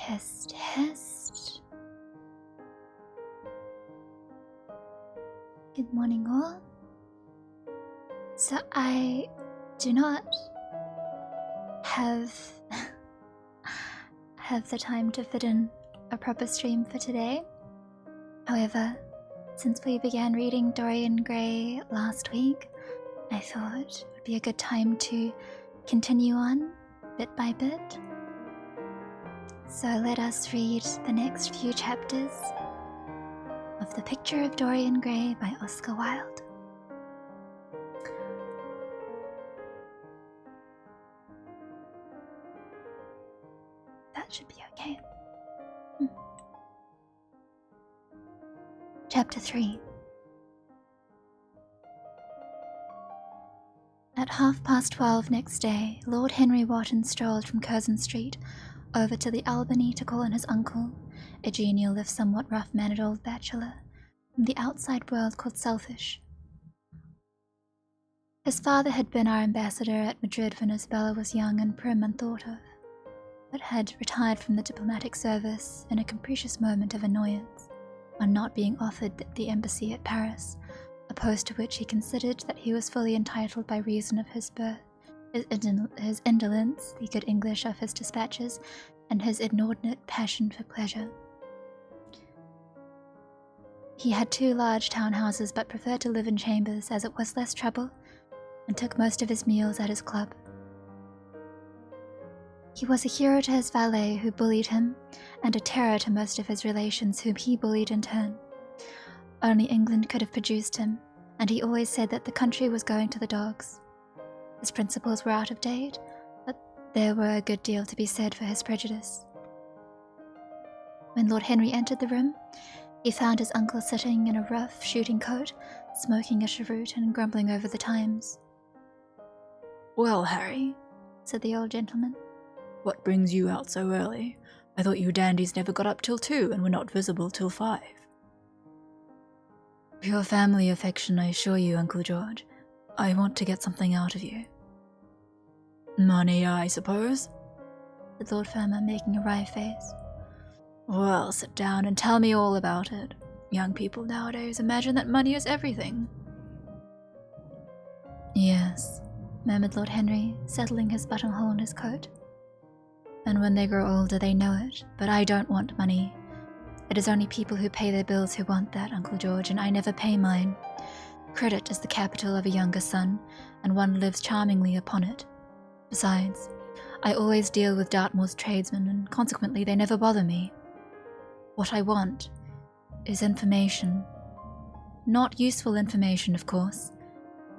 Test. Good morning, all. So I do not have the time to fit in a proper stream for today. However, since we began reading Dorian Gray last week, I thought it would be a good time to continue on bit by bit. So let us read the next few chapters of The Picture of Dorian Gray by Oscar Wilde. That should be okay. Chapter 3. At 12:30 next day, Lord Henry Wotton strolled from Curzon Street over to the Albany to call on his uncle, a genial if somewhat rough-mannered old bachelor, whom the outside world called selfish. His father had been our ambassador at Madrid when Isabella was young and prim and thought of, but had retired from the diplomatic service in a capricious moment of annoyance on not being offered the embassy at Paris, a post to which he considered that he was fully entitled by reason of his birth, his indolence, the good English of his dispatches, and his inordinate passion for pleasure. He had 2 large townhouses, but preferred to live in chambers, as it was less trouble, and took most of his meals at his club. He was a hero to his valet, who bullied him, and a terror to most of his relations, whom he bullied in turn. Only England could have produced him, and he always said that the country was going to the dogs. His principles were out of date, but there were a good deal to be said for his prejudice. When Lord Henry entered the room, he found his uncle sitting in a rough shooting coat, smoking a cheroot and grumbling over the Times. "Well, Harry," said the old gentleman, "what brings you out so early? I thought you dandies never got up till 2 and were not visible till 5. "Pure family affection, I assure you, Uncle George. I want to get something out of you." "Money, I suppose?" said Lord Fermor, making a wry face. "Well, sit down and tell me all about it. Young people nowadays imagine that money is everything." "Yes," murmured Lord Henry, settling his buttonhole in his coat. "And when they grow older they know it, but I don't want money. It is only people who pay their bills who want that, Uncle George, and I never pay mine. Credit is the capital of a younger son, and one lives charmingly upon it. Besides, I always deal with Dartmoor's tradesmen, and consequently they never bother me. What I want is information. Not useful information, of course.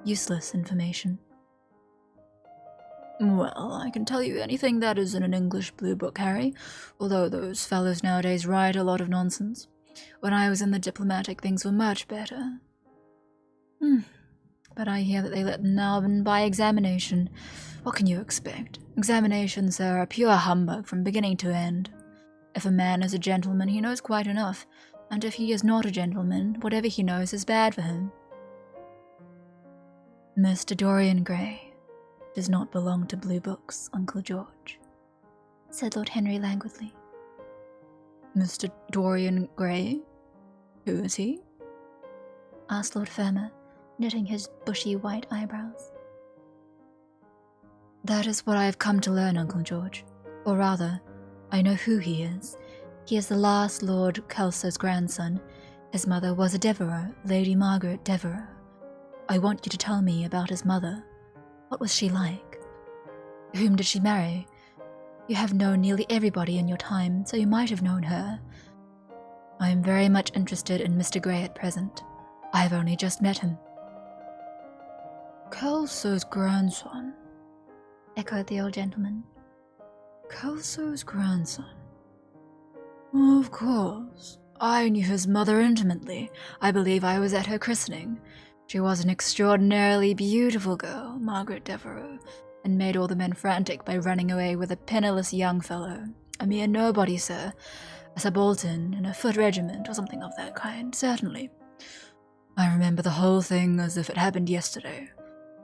Useless information." "Well, I can tell you anything that is in an English blue book, Harry, although those fellows nowadays write a lot of nonsense. When I was in the diplomatic, things were much better." But I hear that they let them now by examination. What can you expect? Examinations, sir, are pure humbug from beginning to end. If a man is a gentleman, he knows quite enough, and if he is not a gentleman, whatever he knows is bad for him. Mr. Dorian Gray does not belong to blue books, Uncle George, said Lord Henry languidly. "Mr. Dorian Gray? Who is he?" asked Lord Fermor, knitting his bushy white eyebrows. "That is what I have come to learn, Uncle George. Or rather, I know who he is. He is the last Lord Kelso's grandson. His mother was a Devereux, Lady Margaret Devereux. I want you to tell me about his mother. What was she like? Whom did she marry? You have known nearly everybody in your time, so you might have known her. I am very much interested in Mr. Gray at present. I have only just met him." "Kelso's grandson," echoed the old gentleman. "Kelso's grandson. Of course. I knew his mother intimately. I believe I was at her christening. She was an extraordinarily beautiful girl, Margaret Devereux, and made all the men frantic by running away with a penniless young fellow. A mere nobody, sir. A subaltern in a foot regiment or something of that kind, certainly. I remember the whole thing as if it happened yesterday.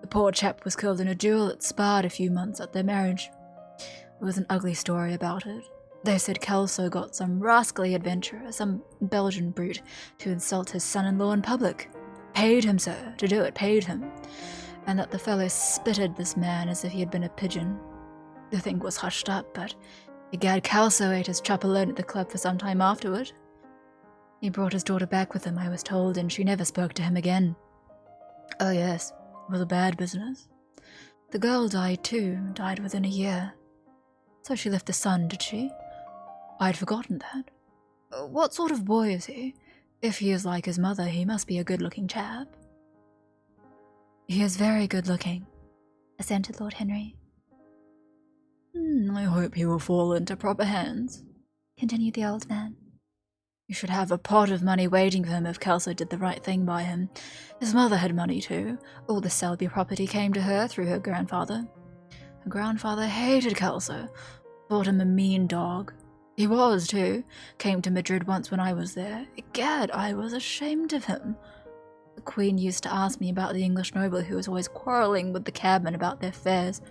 The poor chap was killed in a duel at Spa a few months at their marriage. It was an ugly story about it. They said Kelso got some rascally adventurer, some Belgian brute, to insult his son-in-law in public. Paid him, sir, to do it, paid him. And that the fellow spitted this man as if he had been a pigeon. The thing was hushed up, but egad, Kelso ate his chop alone at the club for some time afterward. He brought his daughter back with him, I was told, and she never spoke to him again. Oh yes, it was a bad business. The girl died too, died within a year. So she left a son, did she? I'd forgotten that. What sort of boy is he? If he is like his mother, he must be a good-looking chap. He is very good-looking, assented Lord Henry. I hope he will fall into proper hands, continued the old man. You should have a pot of money waiting for him if Kelso did the right thing by him. His mother had money too. All the Selby property came to her through her grandfather. Her grandfather hated Kelso, thought him a mean dog. He was too. Came to Madrid once when I was there. Egad, I was ashamed of him. The Queen used to ask me about the English noble who was always quarrelling with the cabmen about their fares.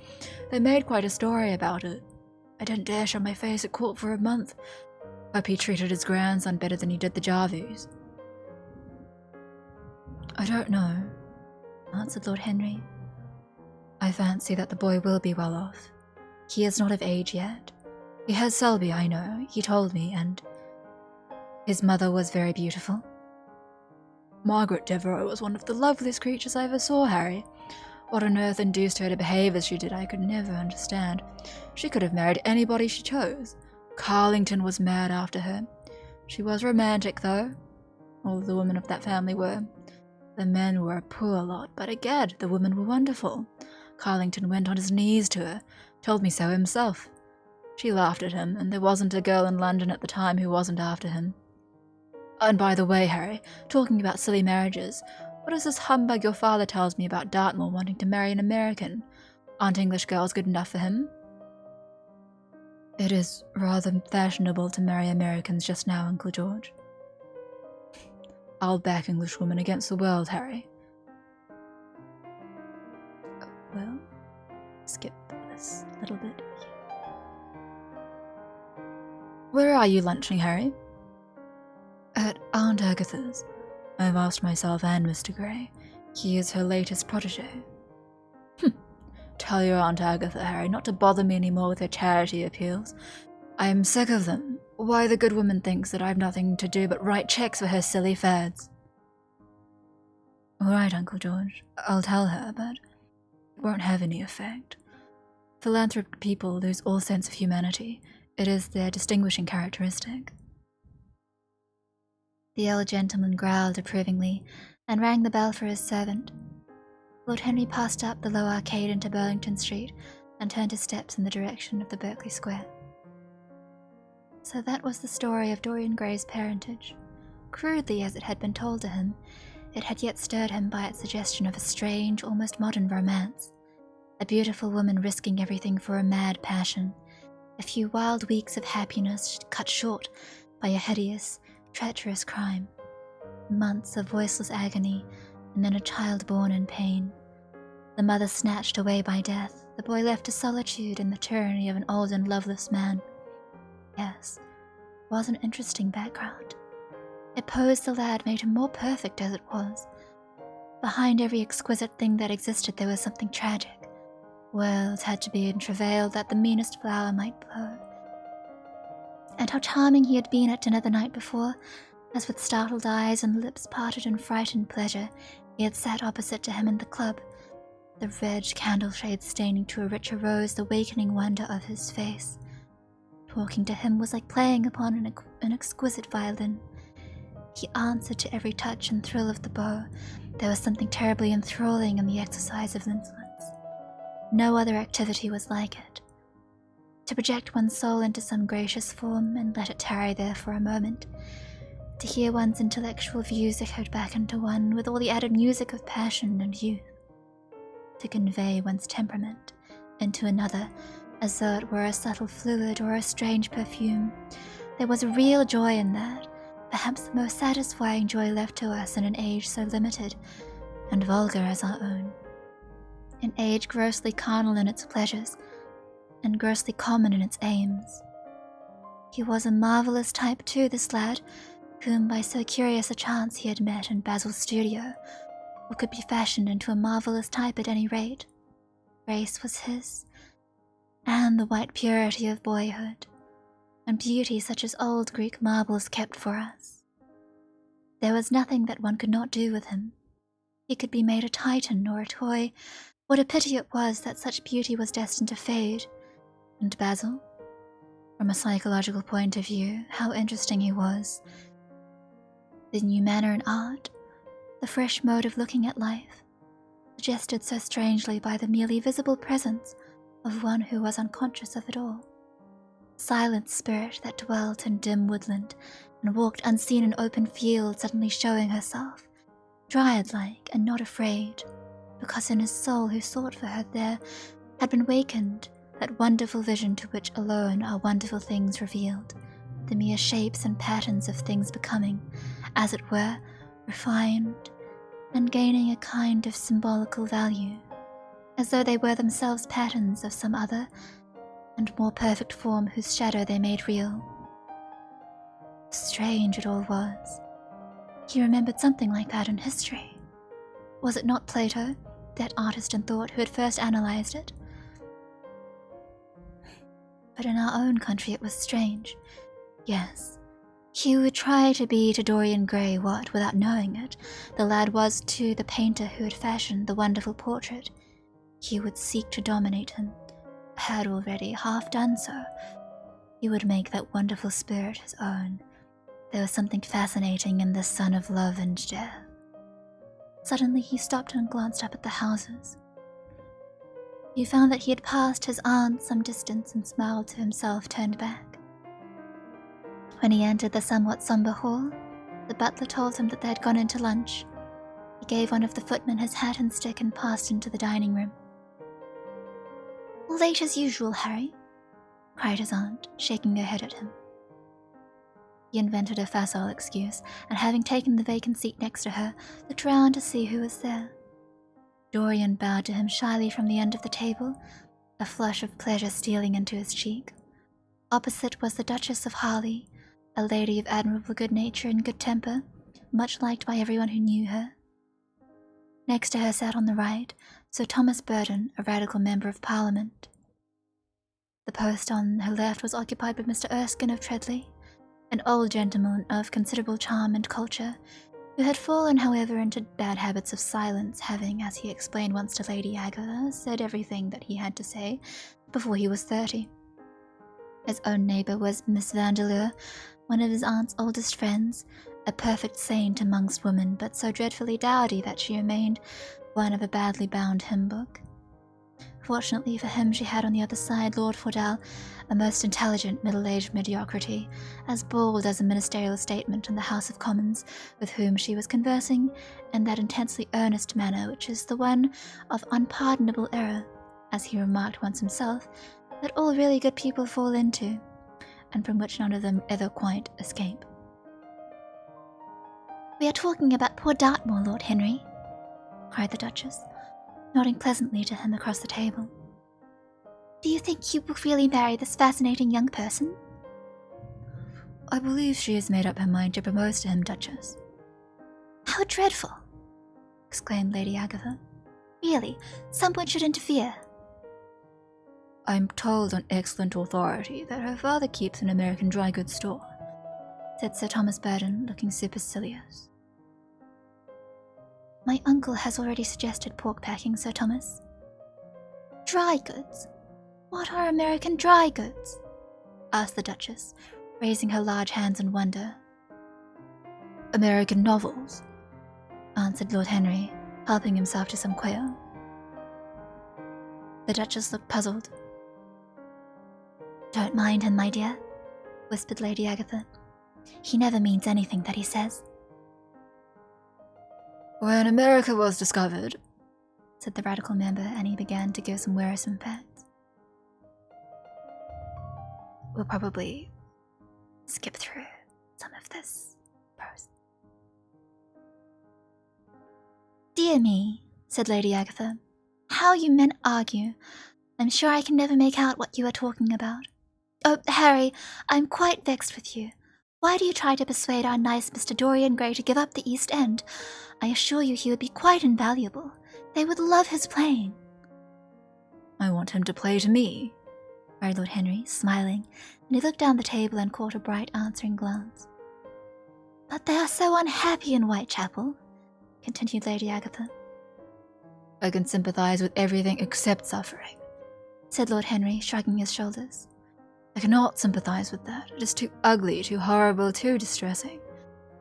They made quite a story about it. I didn't dare show my face at court for a month. Hope he treated his grandson better than he did the Jarvis. I don't know, answered Lord Henry. I fancy that the boy will be well off. He is not of age yet. He has Selby, I know, he told me, and his mother was very beautiful. Margaret Devereux was one of the loveliest creatures I ever saw, Harry. What on earth induced her to behave as she did, I could never understand. She could have married anybody she chose. Carlington was mad after her. She was romantic, though. All the women of that family were. The men were a poor lot, but egad, the women were wonderful. Carlington went on his knees to her, told me so himself. She laughed at him, and there wasn't a girl in London at the time who wasn't after him. And by the way, Harry, talking about silly marriages, what is this humbug your father tells me about Dartmoor wanting to marry an American? Aren't English girls good enough for him? It is rather fashionable to marry Americans just now, Uncle George. I'll back Englishwomen against the world, Harry. Well, skip this little bit. Where are you lunching, Harry? At Aunt Agatha's. I've asked myself and Mr. Gray. He is her latest protege. Tell your Aunt Agatha, Harry, not to bother me any more with her charity appeals. I am sick of them. Why, the good woman thinks that I've nothing to do but write checks for her silly fads. All right, Uncle George. I'll tell her, but it won't have any effect. Philanthropic people lose all sense of humanity. It is their distinguishing characteristic. The old gentleman growled approvingly and rang the bell for his servant. Lord Henry passed up the low arcade into Burlington Street and turned his steps in the direction of the Berkeley Square. So that was the story of Dorian Gray's parentage. Crudely as it had been told to him, it had yet stirred him by its suggestion of a strange, almost modern romance. A beautiful woman risking everything for a mad passion. A few wild weeks of happiness cut short by a hideous, treacherous crime. Months of voiceless agony, and then a child born in pain. The mother snatched away by death, the boy left to solitude and the tyranny of an old and loveless man. Yes, it was an interesting background. It posed the lad, made him more perfect as it was. Behind every exquisite thing that existed there was something tragic. Worlds had to be in travail that the meanest flower might blow. And how charming he had been at dinner the night before, as with startled eyes and lips parted in frightened pleasure, he had sat opposite to him in the club, the red candle shade staining to a richer rose the wakening wonder of his face. Talking to him was like playing upon an exquisite violin. He answered to every touch and thrill of the bow. There was something terribly enthralling in the exercise of influence. No other activity was like it. To project one's soul into some gracious form and let it tarry there for a moment. To hear one's intellectual views echoed back into one with all the added music of passion and youth. To convey one's temperament into another as though it were a subtle fluid or a strange perfume. There was a real joy in that, perhaps the most satisfying joy left to us in an age so limited and vulgar as our own. An age grossly carnal in its pleasures, and grossly common in its aims. He was a marvelous type too, this lad, whom by so curious a chance he had met in Basil's studio, or could be fashioned into a marvelous type at any rate. Grace was his, and the white purity of boyhood, and beauty such as old Greek marbles kept for us. There was nothing that one could not do with him. He could be made a titan or a toy. What a pity it was that such beauty was destined to fade. And Basil, from a psychological point of view, how interesting he was. The new manner in art, the fresh mode of looking at life, suggested so strangely by the merely visible presence of one who was unconscious of it all. Silent spirit that dwelt in dim woodland and walked unseen in open fields, suddenly showing herself, dryad-like and not afraid, because in his soul who sought for her there had been wakened that wonderful vision to which alone are wonderful things revealed, the mere shapes and patterns of things becoming, as it were, refined and gaining a kind of symbolical value, as though they were themselves patterns of some other and more perfect form whose shadow they made real. Strange it all was. He remembered something like that in history. Was it not Plato, that artist in thought, who had first analyzed it? But in our own country it was strange. Yes, he would try to be to Dorian Gray what, without knowing it, the lad was to the painter who had fashioned the wonderful portrait. He would seek to dominate him, had already half done so. He would make that wonderful spirit his own. There was something fascinating in this son of love and death. Suddenly he stopped and glanced up at the houses. He found that he had passed his aunt some distance and smiled to himself, turned back. When he entered the somewhat somber hall, the butler told him that they had gone into lunch. He gave one of the footmen his hat and stick and passed into the dining room. "Late as usual, Harry," cried his aunt, shaking her head at him. He invented a facile excuse, and having taken the vacant seat next to her, looked round to see who was there. Dorian bowed to him shyly from the end of the table, a flush of pleasure stealing into his cheek. Opposite was the Duchess of Harley, a lady of admirable good nature and good temper, much liked by everyone who knew her. Next to her sat on the right Sir Thomas Burton, a radical member of Parliament. The post on her left was occupied by Mr. Erskine of Treadley, an old gentleman of considerable charm and culture, who had fallen, however, into bad habits of silence, having, as he explained once to Lady Agatha, said everything that he had to say before he was 30. His own neighbour was Miss Vandeleur, one of his aunt's oldest friends, a perfect saint amongst women, but so dreadfully dowdy that she remained one of a badly bound hymn book. Fortunately for him, she had on the other side Lord Fordell, a most intelligent middle-aged mediocrity, as bald as a ministerial statement in the House of Commons, with whom she was conversing in that intensely earnest manner which is the one of unpardonable error, as he remarked once himself, that all really good people fall into, and from which none of them ever quite escape. "We are talking about poor Dartmoor, Lord Henry," cried the Duchess, nodding pleasantly to him across the table. "Do you think he will really marry this fascinating young person?" "I believe she has made up her mind to propose to him, Duchess." "How dreadful!" exclaimed Lady Agatha. "Really, someone should interfere." "I'm told on excellent authority that her father keeps an American dry goods store," said Sir Thomas Burton, looking supercilious. "My uncle has already suggested pork packing, Sir Thomas." "Dry goods? What are American dry goods?" asked the Duchess, raising her large hands in wonder. "American novels," answered Lord Henry, helping himself to some quail. The Duchess looked puzzled. "Don't mind him, my dear," whispered Lady Agatha. "He never means anything that he says." "When America was discovered," said the radical member, and he began to give some wearisome facts. We'll probably skip through some of this prose. "Dear me," said Lady Agatha, "how you men argue. I'm sure I can never make out what you are talking about." Oh, Harry, I'm quite vexed with you. Why do you try to persuade our nice Mr. Dorian Gray to give up the East End? I assure you he would be quite invaluable. They would love his playing. I want him to play to me, cried Lord Henry, smiling, and he looked down the table and caught a bright answering glance. But they are so unhappy in Whitechapel, continued Lady Agatha. I can sympathize with everything except suffering, said Lord Henry, shrugging his shoulders. I cannot sympathize with that. It is too ugly, too horrible, too distressing.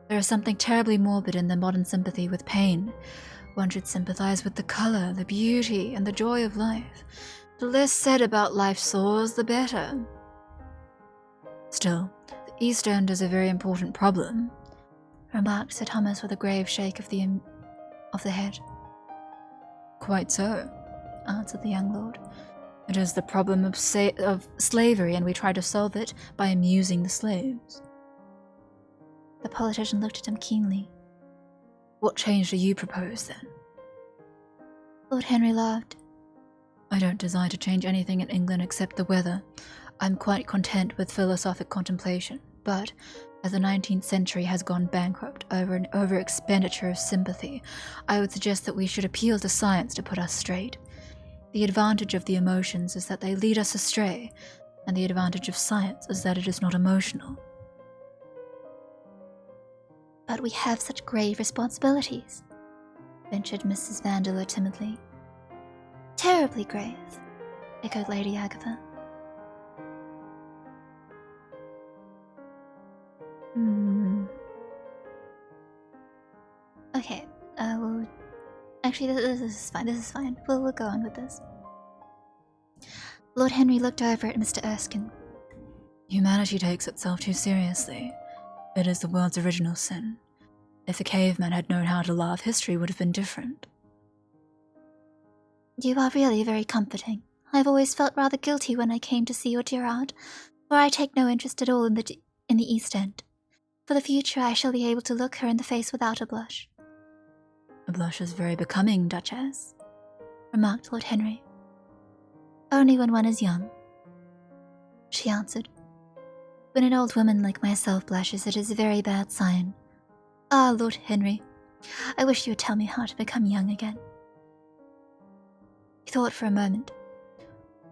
There is something terribly morbid in the modern sympathy with pain. One should sympathize with the color, the beauty, and the joy of life. The less said about life's sores, the better. Still, the East End is a very important problem, remarked Sir Thomas with a grave shake of the head. Quite so, answered the young lord. It is the problem of slavery, and we try to solve it by amusing the slaves. The politician looked at him keenly. What change do you propose, then? Lord Henry laughed. I don't desire to change anything in England except the weather. I'm quite content with philosophic contemplation, but as the 19th century has gone bankrupt over an over-expenditure of sympathy, I would suggest that we should appeal to science to put us straight. The advantage of the emotions is that they lead us astray, and the advantage of science is that it is not emotional. But we have such grave responsibilities, ventured Mrs. Vandeleur timidly. Terribly grave, echoed Lady Agatha. Okay, well, actually, this is fine. We'll go on with this. Lord Henry looked over at Mr. Erskine. Humanity takes itself too seriously. It is the world's original sin. If the caveman had known how to laugh, history would have been different. You are really very comforting. I've always felt rather guilty when I came to see your dear aunt, for I take no interest at all in the East End. For the future, I shall be able to look her in the face without a blush. A blush is very becoming, Duchess, remarked Lord Henry. Only when one is young, she answered. When an old woman like myself blushes, it is a very bad sign. Ah, Lord Henry, I wish you would tell me how to become young again. He thought for a moment.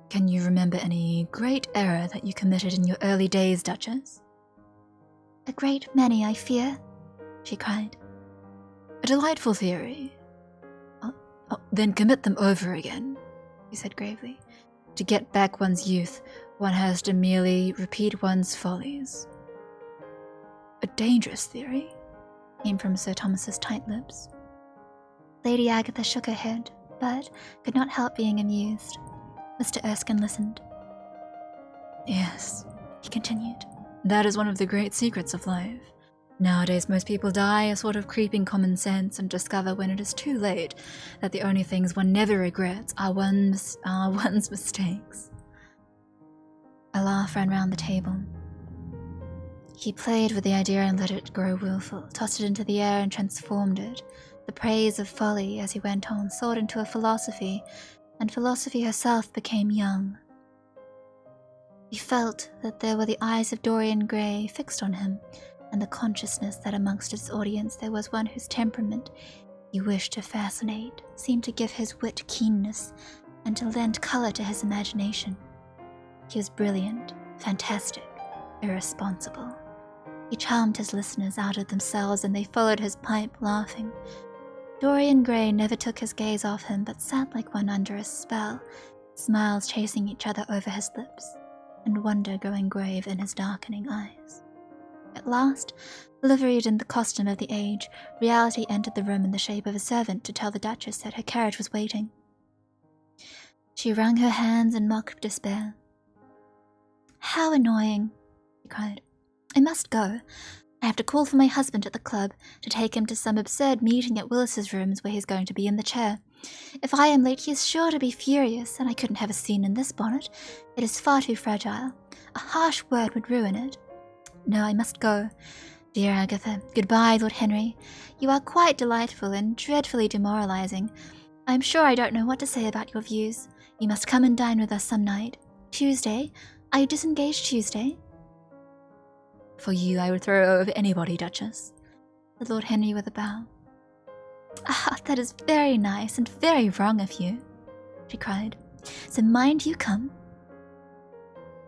Can you remember any great error that you committed in your early days, Duchess? A great many, I fear, she cried. A delightful theory. Then commit them over again, he said gravely. To get back one's youth, one has to merely repeat one's follies. A dangerous theory, came from Sir Thomas's tight lips. Lady Agatha shook her head, but could not help being amused. Mr. Erskine listened. Yes, he continued. That is one of the great secrets of life. Nowadays most people die a sort of creeping common sense and discover when it is too late that the only things one never regrets are one's mistakes. A laugh ran round the table. He played with the idea and let it grow wilful, tossed it into the air and transformed it. The praise of folly, as he went on, soared into a philosophy, and philosophy herself became young. He felt that there were the eyes of Dorian Gray fixed on him, and the consciousness that amongst its audience there was one whose temperament he wished to fascinate, seemed to give his wit keenness, and to lend colour to his imagination. He was brilliant, fantastic, irresponsible. He charmed his listeners out of themselves, and they followed his pipe, laughing. Dorian Gray never took his gaze off him, but sat like one under a spell, smiles chasing each other over his lips, and wonder growing grave in his darkening eyes. At last, liveried in the costume of the age, reality entered the room in the shape of a servant to tell the Duchess that her carriage was waiting. She wrung her hands in mock despair. "How annoying," she cried. "I must go. I have to call for my husband at the club to take him to some absurd meeting at Willis's rooms where he's going to be in the chair. If I am late, he is sure to be furious, and I couldn't have a scene in this bonnet. It is far too fragile. A harsh word would ruin it. No, I must go. Dear Agatha, goodbye, Lord Henry. You are quite delightful and dreadfully demoralizing. I am sure I don't know what to say about your views. You must come and dine with us some night. Tuesday, Are you disengaged Tuesday? For you, I would throw over anybody, Duchess, said Lord Henry with a bow. Ah, that is very nice and very wrong of you, she cried. So mind you come.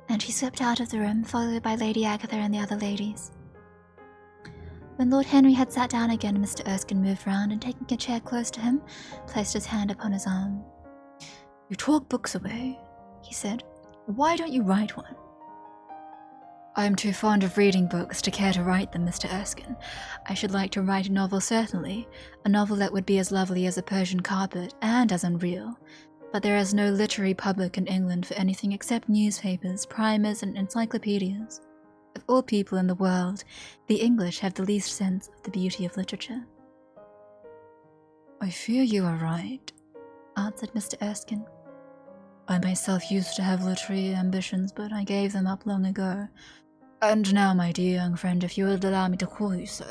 And she swept out of the room, followed by Lady Agatha and the other ladies. When Lord Henry had sat down again, Mr. Erskine moved round and, taking a chair close to him, placed his hand upon his arm. You talk books away, he said. Why don't you write one? I am too fond of reading books to care to write them, Mr. Erskine. I should like to write a novel, certainly, a novel that would be as lovely as a Persian carpet and as unreal. But there is no literary public in England for anything except newspapers, primers, and encyclopedias. Of all people in the world, the English have the least sense of the beauty of literature. I fear you are right, answered Mr. Erskine. I myself used to have literary ambitions, but I gave them up long ago. And now, my dear young friend, if you would allow me to call you so,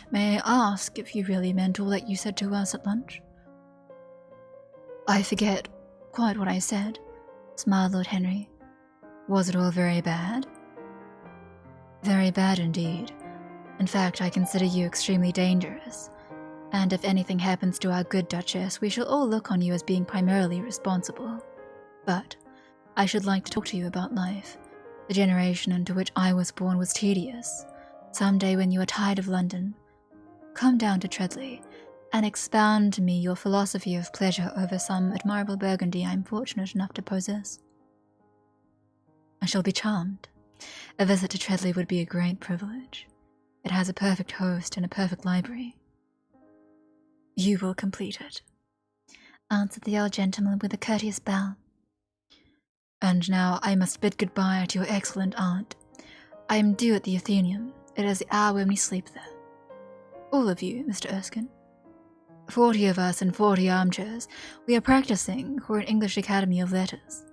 may I ask if you really meant all that you said to us at lunch? I forget quite what I said, smiled Lord Henry. Was it all very bad? Very bad indeed. In fact, I consider you extremely dangerous. And if anything happens to our good Duchess, we shall all look on you as being primarily responsible. But I should like to talk to you about life. The generation into which I was born was tedious. Some day when you are tired of London, come down to Treadley and expound to me your philosophy of pleasure over some admirable Burgundy I am fortunate enough to possess. I shall be charmed. A visit to Treadley would be a great privilege. It has a perfect host and a perfect library. You will complete it, answered the old gentleman with a courteous bow. And now I must bid goodbye to your excellent aunt. I am due at the Athenaeum. It is the hour when we sleep there. All of you, Mr. Erskine. 40 of us in 40 armchairs. We are practicing for an English Academy of Letters.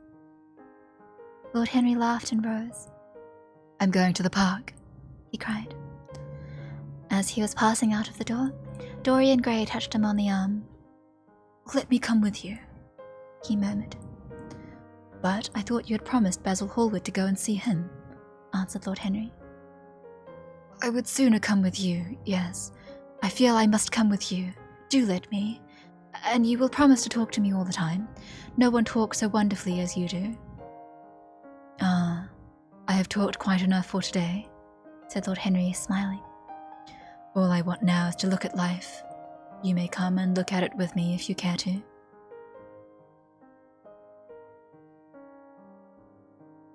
Lord Henry laughed and rose. I'm going to the park, he cried. As he was passing out of the door, Dorian Gray touched him on the arm. Let me come with you, he murmured. But I thought you had promised Basil Hallward to go and see him, answered Lord Henry. I would sooner come with you, yes. I feel I must come with you. Do let me. And you will promise to talk to me all the time. No one talks so wonderfully as you do. Ah, I have talked quite enough for today, said Lord Henry, smiling. All I want now is to look at life. You may come and look at it with me if you care to.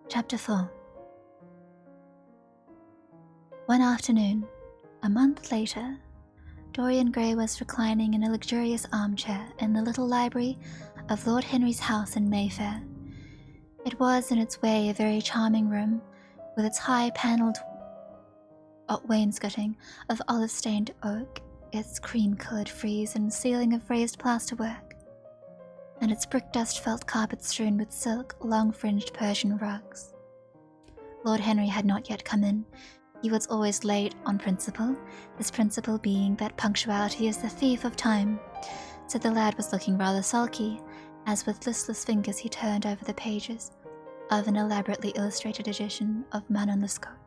Chapter 4. One afternoon, a month later, Dorian Gray was reclining in a luxurious armchair in the little library of Lord Henry's house in Mayfair. It was in its way a very charming room, with its high panelled wainscoting of olive-stained oak, its cream-coloured frieze and ceiling of raised plasterwork, and its brick-dust felt carpet strewn with silk, long-fringed Persian rugs. Lord Henry had not yet come in. He was always late on principle, his principle being that punctuality is the thief of time, so the lad was looking rather sulky, as with listless fingers he turned over the pages of an elaborately illustrated edition of Man on the Scot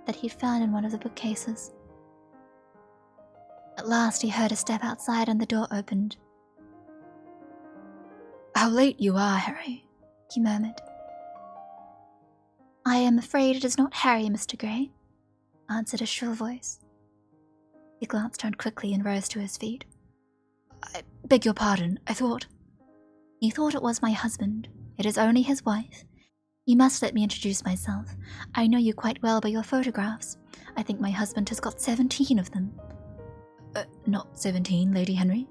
that he'd found in one of the bookcases. At last he heard a step outside and the door opened. How late you are, Harry, he murmured. I am afraid it is not Harry, Mr. Gray, answered a shrill voice. He glanced round quickly and rose to his feet. I beg your pardon, I thought... You thought it was my husband. It is only his wife. You must let me introduce myself. I know you quite well by your photographs. I think my husband has got 17 of them. Not 17, Lady Henry.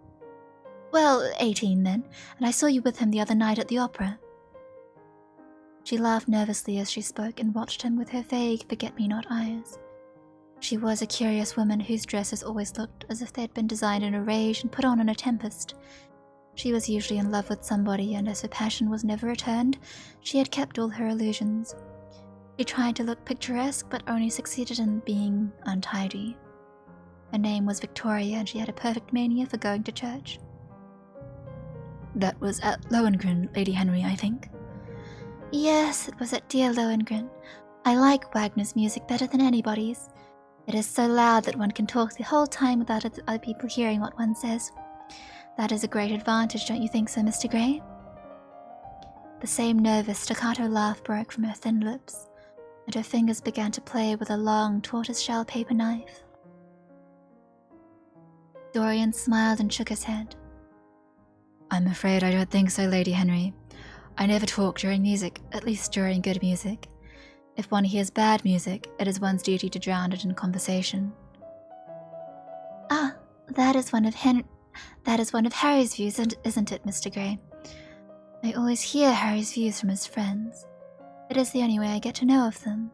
Well, 18 then, and I saw you with him the other night at the opera. She laughed nervously as she spoke and watched him with her vague forget-me-not eyes. She was a curious woman whose dresses always looked as if they had been designed in a rage and put on in a tempest. She was usually in love with somebody, and as her passion was never returned, she had kept all her illusions. She tried to look picturesque, but only succeeded in being untidy. Her name was Victoria, and she had a perfect mania for going to church. That was at Lohengrin, Lady Henry, I think. Yes, it was at dear Lohengrin. I like Wagner's music better than anybody's. It is so loud that one can talk the whole time without other people hearing what one says. That is a great advantage, don't you think so, Mr. Gray? The same nervous staccato laugh broke from her thin lips, and her fingers began to play with a long tortoise-shell paper knife. Dorian smiled and shook his head. I'm afraid I don't think so, Lady Henry. I never talk during music, at least during good music. If one hears bad music, it is one's duty to drown it in conversation. Ah, that is one of Harry's views, isn't it, Mr. Gray? I always hear Harry's views from his friends. It is the only way I get to know of them.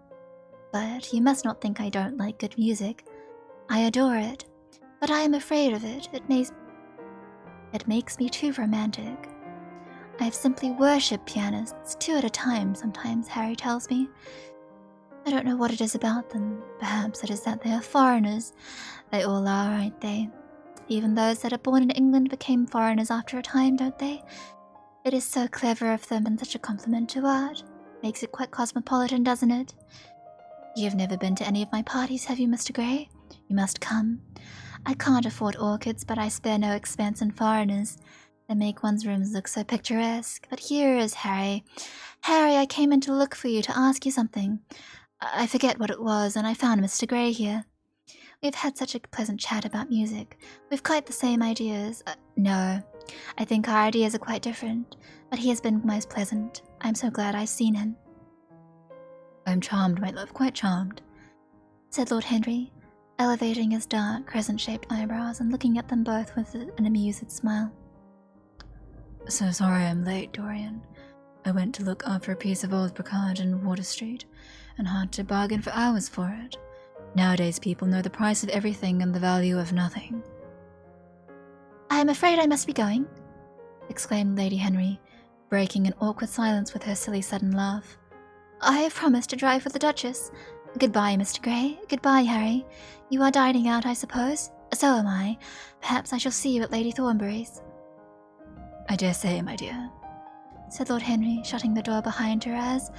But you must not think I don't like good music. I adore it, but I am afraid of it. It makes me too romantic. I have simply worshipped pianists, 2 at a time sometimes, Harry tells me. I don't know what it is about them. Perhaps it is that they are foreigners. They all are, aren't they? Even those that are born in England became foreigners after a time, don't they? It is so clever of them and such a compliment to art. Makes it quite cosmopolitan, doesn't it? You've never been to any of my parties, have you, Mr. Gray? You must come. I can't afford orchids, but I spare no expense in foreigners. They make one's rooms look so picturesque. But here is Harry. Harry, I came in to look for you, to ask you something. I forget what it was, and I found Mr. Gray here. We've had such a pleasant chat about music. We've quite the same ideas. No, I think our ideas are quite different, but he has been most pleasant. I'm so glad I've seen him. I'm charmed, my love, quite charmed, said Lord Henry, elevating his dark, crescent-shaped eyebrows and looking at them both with an amused smile. So sorry I'm late, Dorian. I went to look after a piece of old brocade in Water Street, and had to bargain for hours for it. Nowadays people know the price of everything and the value of nothing. I am afraid I must be going, exclaimed Lady Henry, breaking an awkward silence with her silly sudden laugh. I have promised to drive with the Duchess. Goodbye, Mr. Gray. Goodbye, Harry. You are dining out, I suppose? So am I. Perhaps I shall see you at Lady Thornbury's. I dare say, my dear, said Lord Henry, shutting the door behind her as,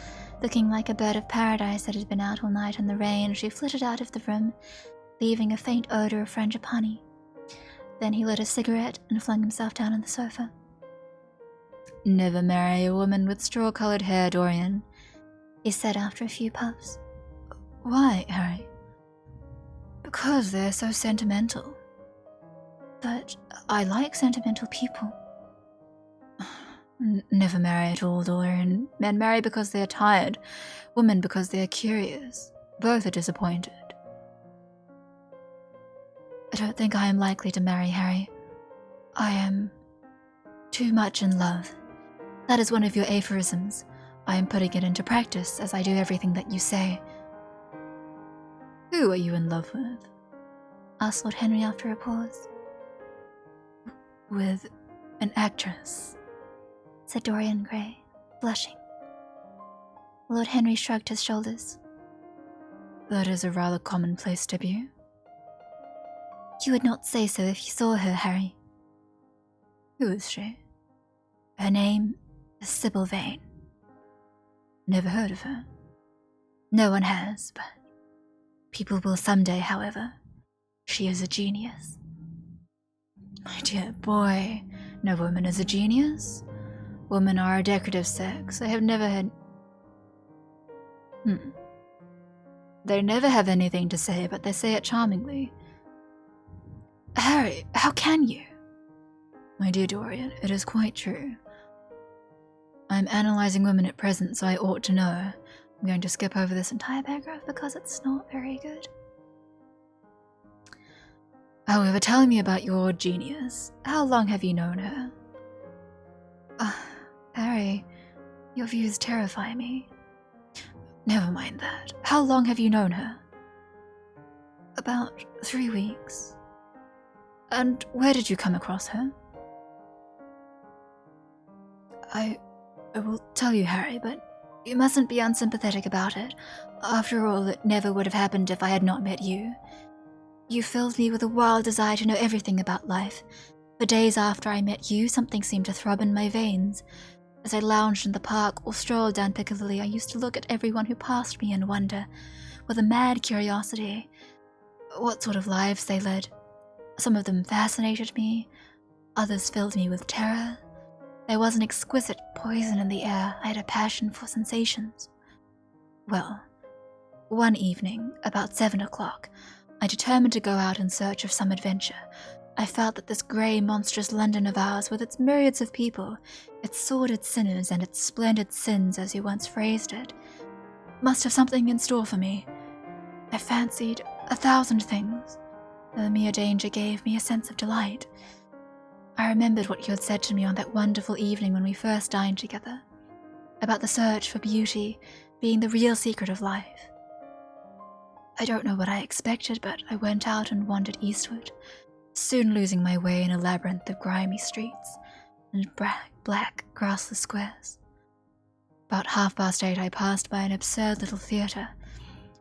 looking like a bird of paradise that had been out all night in the rain, she flitted out of the room, leaving a faint odour of frangipani. Then he lit a cigarette and flung himself down on the sofa. Never marry a woman with straw-coloured hair, Dorian, he said after a few puffs. Why, Harry? Because they're so sentimental. But I like sentimental people. Never marry at all, Dorian. Men marry because they are tired, women because they are curious. Both are disappointed. I don't think I am likely to marry, Harry. I am too much in love. That is one of your aphorisms. I am putting it into practice, as I do everything that you say. Who are you in love with? Asked Lord Henry after a pause. With an actress, said Dorian Gray, blushing. Lord Henry shrugged his shoulders. That is a rather commonplace debut. You would not say so if you saw her, Harry. Who is she? Her name is Sybil Vane. Never heard of her. No one has, but people will someday, however. She is a genius. My dear boy, no woman is a genius. Women are a decorative sex. I have never had... They never have anything to say, but they say it charmingly. Harry, how can you? My dear Dorian, it is quite true. I am analysing women at present, so I ought to know. I'm going to skip over this entire paragraph because it's not very good. However, tell me about your genius. How long have you known her? Harry, your views terrify me. Never mind that. How long have you known her? About 3 weeks. And where did you come across her? I will tell you, Harry, but you mustn't be unsympathetic about it. After all, it never would have happened if I had not met you. You filled me with a wild desire to know everything about life. For days after I met you, something seemed to throb in my veins. As I lounged in the park or strolled down Piccadilly, I used to look at everyone who passed me and wonder, with a mad curiosity, what sort of lives they led. Some of them fascinated me, others filled me with terror. There was an exquisite poison in the air. I had a passion for sensations. Well, one evening, about 7 o'clock, I determined to go out in search of some adventure. I felt that this grey, monstrous London of ours, with its myriads of people, its sordid sinners and its splendid sins, as you once phrased it, must have something in store for me. I fancied 1,000 things. The mere danger gave me a sense of delight. I remembered what you had said to me on that wonderful evening when we first dined together, about the search for beauty being the real secret of life. I don't know what I expected, but I went out and wandered eastward, soon losing my way in a labyrinth of grimy streets and black grassless squares. About 8:30 I passed by an absurd little theatre,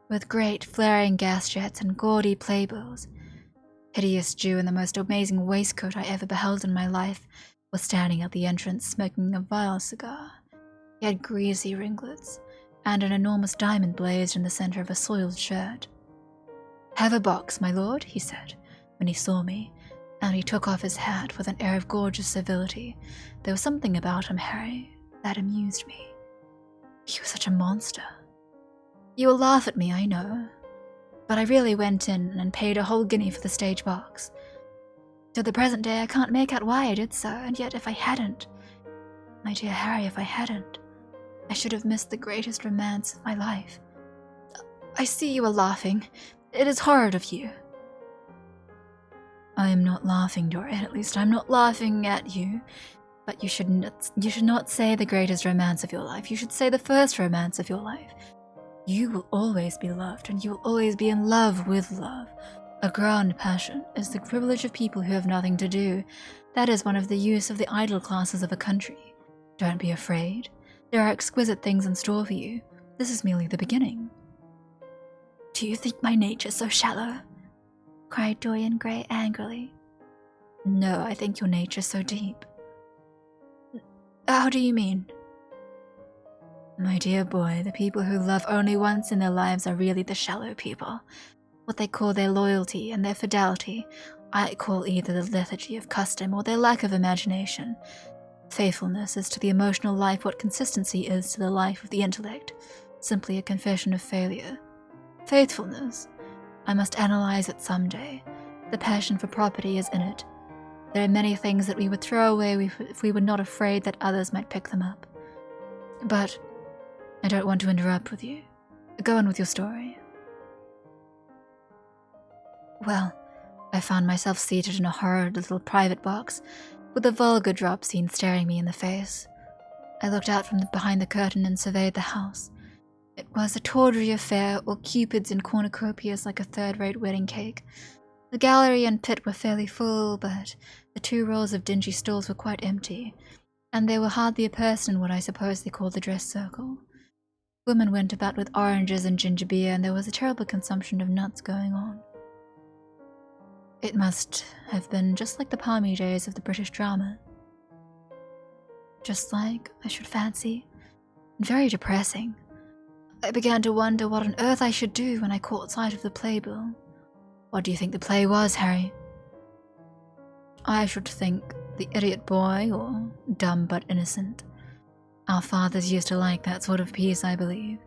with great flaring gas jets and gaudy playbills. Hideous Jew in the most amazing waistcoat I ever beheld in my life was standing at the entrance smoking a vile cigar. He had greasy ringlets, and an enormous diamond blazed in the center of a soiled shirt. "Have a box, my lord," he said, when he saw me, and he took off his hat with an air of gorgeous civility. There was something about him, Harry, that amused me. He was such a monster. You will laugh at me, I know, but I really went in and paid a whole guinea for the stage box. To the present day I can't make out why I did so, and yet if I hadn't, my dear Harry, if I hadn't, I should have missed the greatest romance of my life. I see you are laughing. It is horrid of you." "I am not laughing, Dorian. At least I'm not laughing at you. But you should not say the greatest romance of your life. You should say the first romance of your life. You will always be loved, and you will always be in love with love. A grand passion is the privilege of people who have nothing to do. That is one of the use of the idle classes of a country. Don't be afraid. There are exquisite things in store for you. This is merely the beginning." "Do you think my nature so shallow?" cried Dorian Gray angrily. "No, I think your nature so deep." "How do you mean?" "My dear boy, the people who love only once in their lives are really the shallow people. What they call their loyalty and their fidelity, I call either the lethargy of custom or their lack of imagination. Faithfulness is to the emotional life what consistency is to the life of the intellect, simply a confession of failure. Faithfulness, I must analyze it someday. The passion for property is in it. There are many things that we would throw away if we were not afraid that others might pick them up. But I don't want to interrupt with you. Go on with your story." Well, I found myself seated in a horrid little private box, with a vulgar drop scene staring me in the face. I looked out from behind the curtain and surveyed the house. It was a tawdry affair, all cupids and cornucopias like a third-rate wedding cake. The gallery and pit were fairly full, but the 2 rows of dingy stools were quite empty, and there were hardly a person in what I suppose they call the dress circle. Women went about with oranges and ginger beer, and there was a terrible consumption of nuts going on. It must have been just like the palmy days of the British drama. Just like, I should fancy, and very depressing. I began to wonder what on earth I should do when I caught sight of the playbill. What do you think the play was, Harry? I should think The Idiot Boy, or Dumb but Innocent. Our fathers used to like that sort of piece, I believe.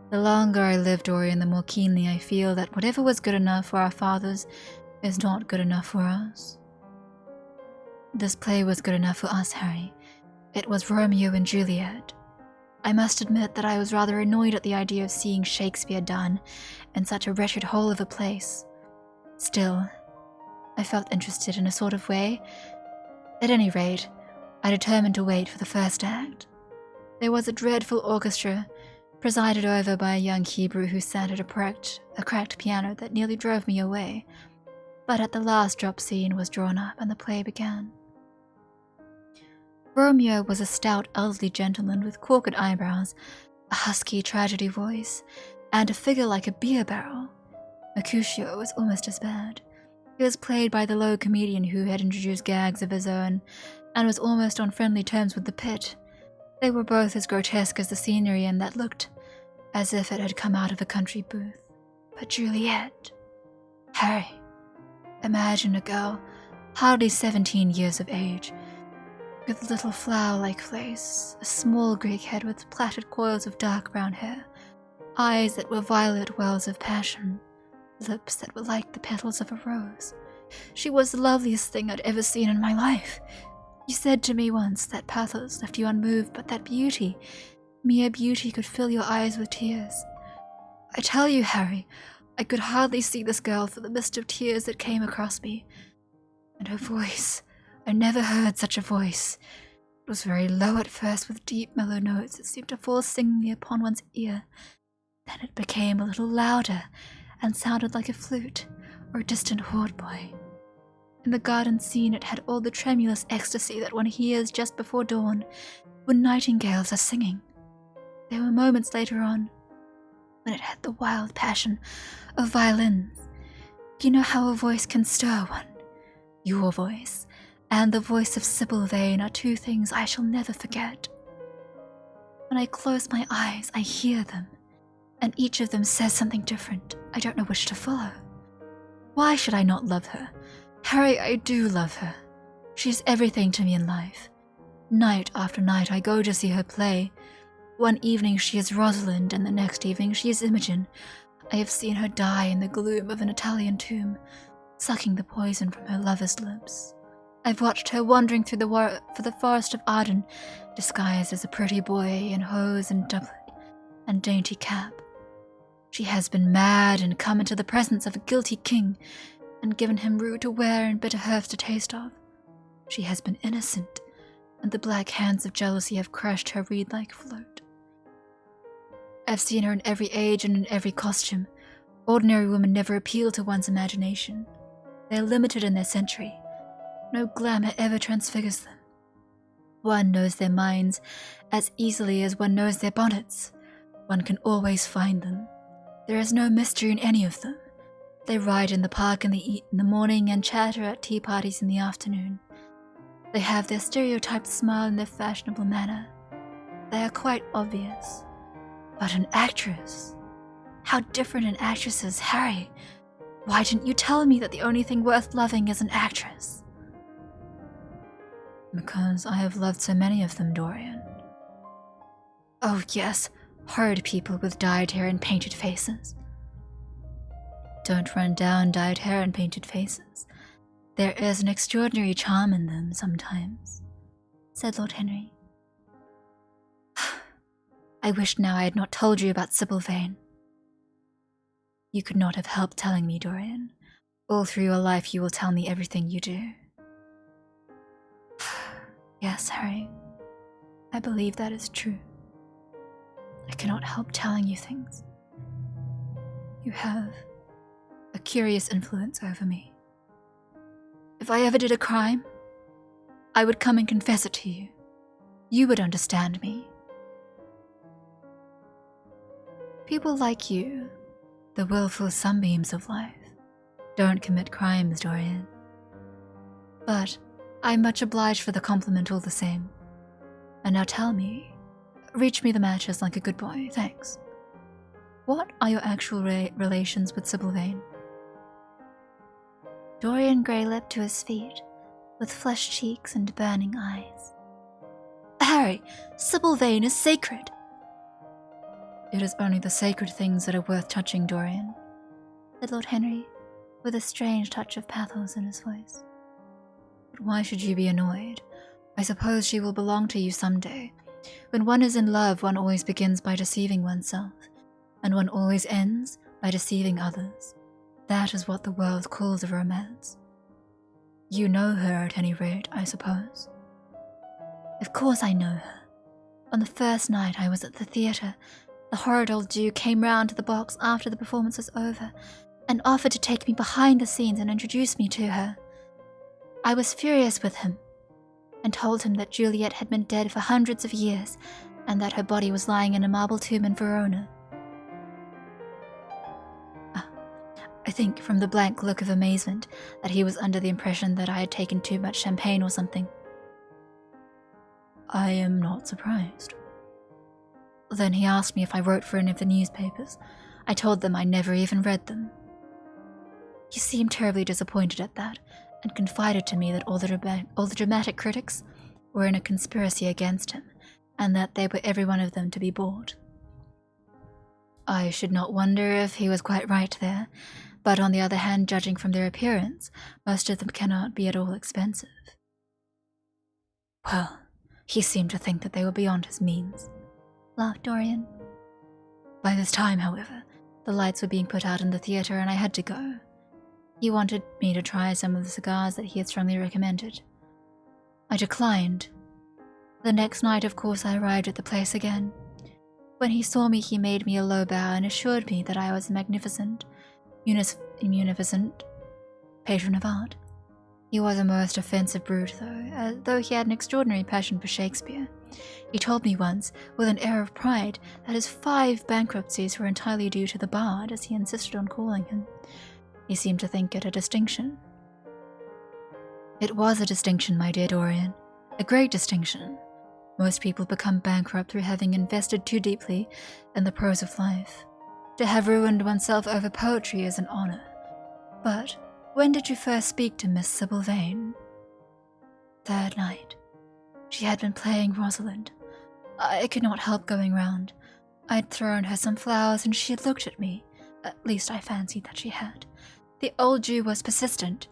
The longer I live, Dorian, the more keenly I feel that whatever was good enough for our fathers is not good enough for us. This play was good enough for us, Harry. It was Romeo and Juliet. I must admit that I was rather annoyed at the idea of seeing Shakespeare done in such a wretched hole of a place. Still, I felt interested in a sort of way. At any rate, I determined to wait for the first act. There was a dreadful orchestra, presided over by a young Hebrew who sat at a cracked piano that nearly drove me away. But at the last drop scene was drawn up and the play began. Romeo was a stout elderly gentleman with corked eyebrows, a husky tragedy voice, and a figure like a beer barrel. Mercutio was almost as bad. He was played by the low comedian who had introduced gags of his own, and was almost on friendly terms with the pit. They were both as grotesque as the scenery, and that looked as if it had come out of a country booth. But Juliet... Harry, imagine a girl, hardly 17 years of age, with little flower-like face, a small Greek head with plaited coils of dark brown hair, eyes that were violet wells of passion, lips that were like the petals of a rose. She was the loveliest thing I'd ever seen in my life. You said to me once that pathos left you unmoved, but that beauty, mere beauty, could fill your eyes with tears. I tell you, Harry, I could hardly see this girl for the mist of tears that came across me. And her voice, I never heard such a voice. It was very low at first, with deep mellow notes that seemed to fall singingly upon one's ear. Then it became a little louder and sounded like a flute or a distant hautboy. In the garden scene it had all the tremulous ecstasy that one hears just before dawn when nightingales are singing. There were moments later on when it had the wild passion of violins. You know how a voice can stir one? Your voice and the voice of Sybil Vane are two things I shall never forget. When I close my eyes, I hear them, and each of them says something different. I don't know which to follow. Why should I not love her? Harry, I do love her. She is everything to me in life. Night after night I go to see her play. One evening she is Rosalind, and the next evening she is Imogen. I have seen her die in the gloom of an Italian tomb, sucking the poison from her lover's lips. I've watched her wandering through the forest of Arden, disguised as a pretty boy in hose and doublet and dainty cap. She has been mad and come into the presence of a guilty king and given him rue to wear and bitter herbs to taste of. She has been innocent, and the black hands of jealousy have crushed her reed-like float. I've seen her in every age and in every costume. Ordinary women never appeal to one's imagination. They are limited in their century. No glamour ever transfigures them. One knows their minds as easily as one knows their bonnets. One can always find them. There is no mystery in any of them. They ride in the park and they eat in the morning and chatter at tea parties in the afternoon. They have their stereotyped smile and their fashionable manner. They are quite obvious. But an actress? How different an actress is, Harry. Why didn't you tell me that the only thing worth loving is an actress? Because I have loved so many of them, Dorian. Oh yes, horrid people with dyed hair and painted faces. Don't run down dyed hair and painted faces. There is an extraordinary charm in them sometimes, said Lord Henry. I wish now I had not told you about Sybil Vane. You could not have helped telling me, Dorian. All through your life you will tell me everything you do. Yes, Harry. I believe that is true. I cannot help telling you things. You have a curious influence over me. If I ever did a crime, I would come and confess it to you. You would understand me. People like you, the willful sunbeams of life, don't commit crimes, Dorian. But I'm much obliged for the compliment all the same. And now tell me, reach me the matches like a good boy, thanks. What are your actual relations with Sybil Vane? Dorian Gray leapt to his feet, with flushed cheeks and burning eyes. Harry, Sybil Vane is sacred. It is only the sacred things that are worth touching, Dorian, said Lord Henry, with a strange touch of pathos in his voice. But why should you be annoyed? I suppose she will belong to you someday. When one is in love, one always begins by deceiving oneself, and one always ends by deceiving others. That is what the world calls a romance. You know her at any rate, I suppose. Of course I know her. On the first night I was at the theatre, the horrid old Jew came round to the box after the performance was over and offered to take me behind the scenes and introduce me to her. I was furious with him and told him that Juliet had been dead for hundreds of years and that her body was lying in a marble tomb in Verona. I think from the blank look of amazement that he was under the impression that I had taken too much champagne or something. I am not surprised. Then he asked me if I wrote for any of the newspapers. I told them I never even read them. He seemed terribly disappointed at that, and confided to me that all the dramatic critics were in a conspiracy against him, and that they were every one of them to be bought. I should not wonder if he was quite right there, but on the other hand, judging from their appearance, most of them cannot be at all expensive. Well, he seemed to think that they were beyond his means, laughed Dorian. By this time, however, the lights were being put out in the theatre and I had to go. He wanted me to try some of the cigars that he had strongly recommended. I declined. The next night, of course, I arrived at the place again. When he saw me, he made me a low bow and assured me that I was a munificent patron of art. He was a most offensive brute, though he had an extraordinary passion for Shakespeare. He told me once, with an air of pride, that his 5 bankruptcies were entirely due to the bard, as he insisted on calling him. He seemed to think it a distinction. It was a distinction, my dear Dorian, a great distinction. Most people become bankrupt through having invested too deeply in the prose of life. To have ruined oneself over poetry is an honor. But when did you first speak to Miss Sybil Vane? Third night. She had been playing Rosalind. I could not help going round. I'd thrown her some flowers and she had looked at me. At least I fancied that she had. The old Jew was persistent.